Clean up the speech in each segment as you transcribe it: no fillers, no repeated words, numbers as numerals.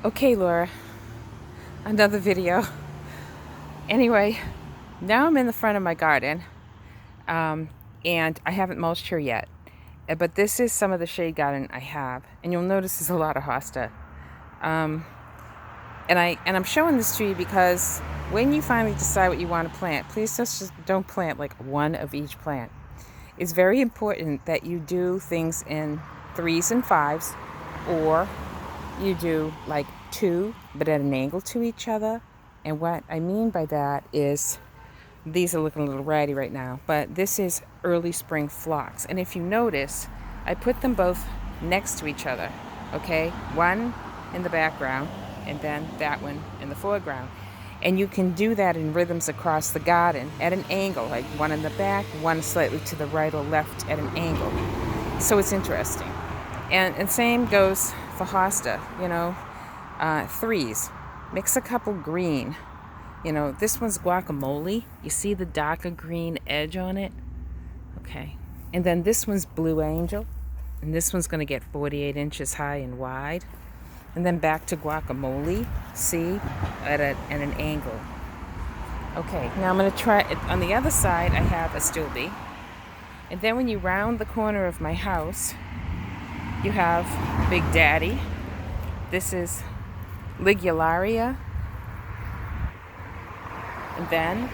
Okay, Laura, another video. Anyway, now I'm in the front of my garden, and I haven't mulched here yet. But this is some of the shade garden I have, and you'll notice there's a lot of hosta. Um, and I'm showing this to you because when you finally decide what you want to plant, please just don't plant like one of each plant. It's very important that you do things in threes and fives, or you do like two but at an angle to each other. And what I mean by that is, these are looking a little ratty right now, but this is early spring phlox. And if you notice, I put them both next to each other. Okay, one in the background and then that one in the foreground. And you can do that in rhythms across the garden at an angle, like one in the back, one slightly to the right or left at an angle. So it's interesting. And same goes for hosta, threes. Mix a couple green. This one's guacamole. You see the darker green edge on it? Okay. And then this one's blue angel. And this one's going to get 48 inches high and wide. And then back to guacamole, see, at an angle. Okay, now I'm going to try it. On the other side, I have astilbe. And then when you round the corner of my house, you have Big Daddy. This is Ligularia. And then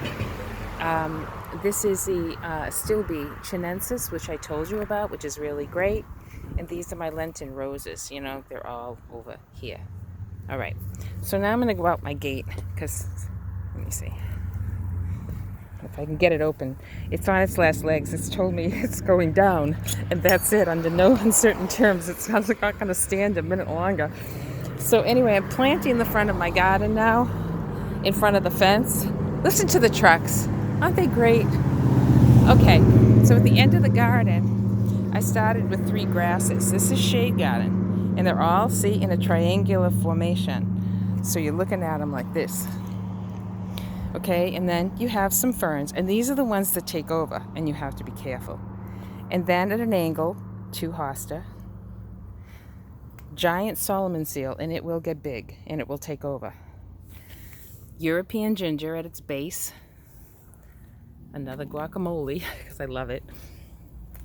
this is the astilbe chinensis, which I told you about, which is really great. And these are my Lenten roses. They're all over here. All right. So now I'm going to go out my gate because, let me see if I can get it open. It's on its last legs. It's told me it's going down, and that's it. Under no uncertain terms, it's not going to stand a minute longer. So anyway, I'm planting the front of my garden now, in front of the fence. Listen to the trucks. Aren't they great? Okay, so at the end of the garden, I started with 3 grasses. This is shade garden, and they're all, see, in a triangular formation. So you're looking at them like this. Okay, and then you have some ferns, and these are the ones that take over, and you have to be careful. And then at an angle, 2 hosta, giant Solomon seal, and it will get big, and it will take over. European ginger at its base, another guacamole, because I love it.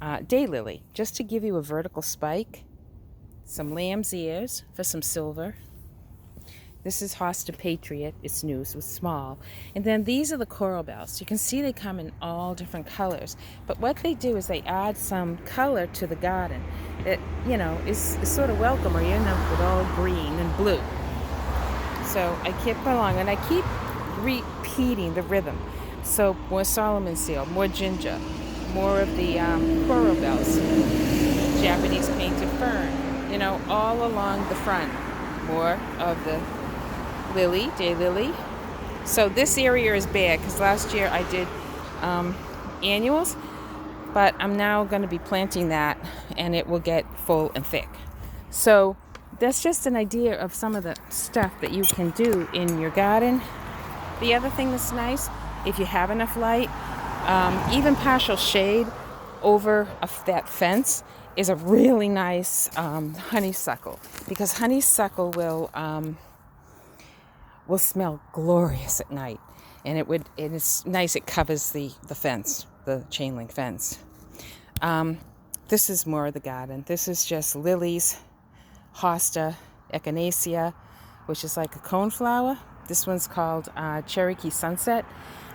Daylily, just to give you a vertical spike, some lamb's ears for some silver. This is Hosta Patriot. It's new, so it's small. And then these are the coral bells. You can see they come in all different colors. But what they do is they add some color to the garden that, is sort of welcome, or you end up with all green and blue. So I keep along, and I keep repeating the rhythm. So more Solomon seal, more ginger, more of the coral bells, Japanese painted fern, all along the front. More of the lily, daylily. So this area is bad because last year I did annuals, but I'm now going to be planting that, and it will get full and thick. So that's just an idea of some of the stuff that you can do in your garden. The other thing that's nice, if you have enough light, even partial shade over that fence is a really nice honeysuckle, because honeysuckle will smell glorious at night, and it is nice. It covers the fence, the chain link fence. This is more of the garden. This is just lilies, hosta, echinacea, which is like a coneflower. This one's called Cherokee Sunset.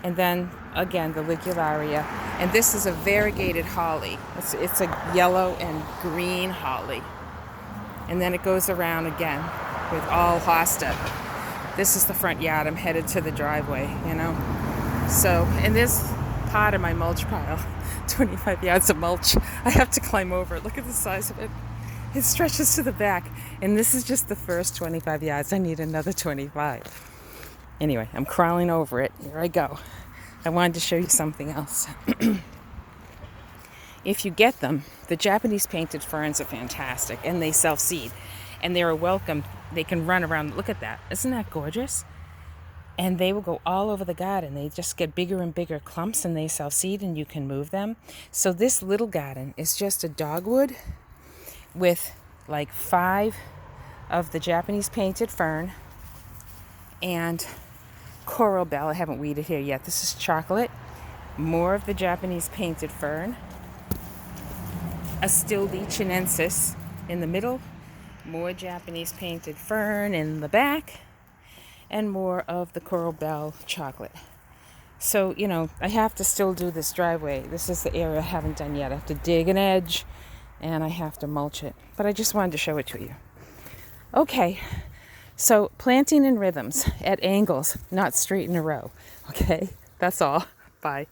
And then, again, the Ligularia. And this is a variegated holly. It's a yellow and green holly. And then it goes around again with all hosta. This is the front yard. I'm headed to the driveway, So, in this part of my mulch pile, 25 yards of mulch, I have to climb over it. Look at the size of it. It stretches to the back. And this is just the first 25 yards. I need another 25. Anyway, I'm crawling over it. Here I go. I wanted to show you something else. If you get them, the Japanese painted ferns are fantastic, and they self-seed. And they're a welcome. They can run around. Look at that. Isn't that gorgeous? And they will go all over the garden. They just get bigger and bigger clumps, and they self-seed, and you can move them. So this little garden is just a dogwood with like 5 of the Japanese painted fern and coral bell. I haven't weeded here yet. This is chocolate. More of the Japanese painted fern. Astilbe chinensis in the middle. More Japanese painted fern in the back. And more of the coral bell chocolate. So, you know, I have to still do this driveway. This is the area I haven't done yet. I have to dig an edge and I have to mulch it. But I just wanted to show it to you. Okay, so planting in rhythms at angles, not straight in a row. Okay, that's all. Bye.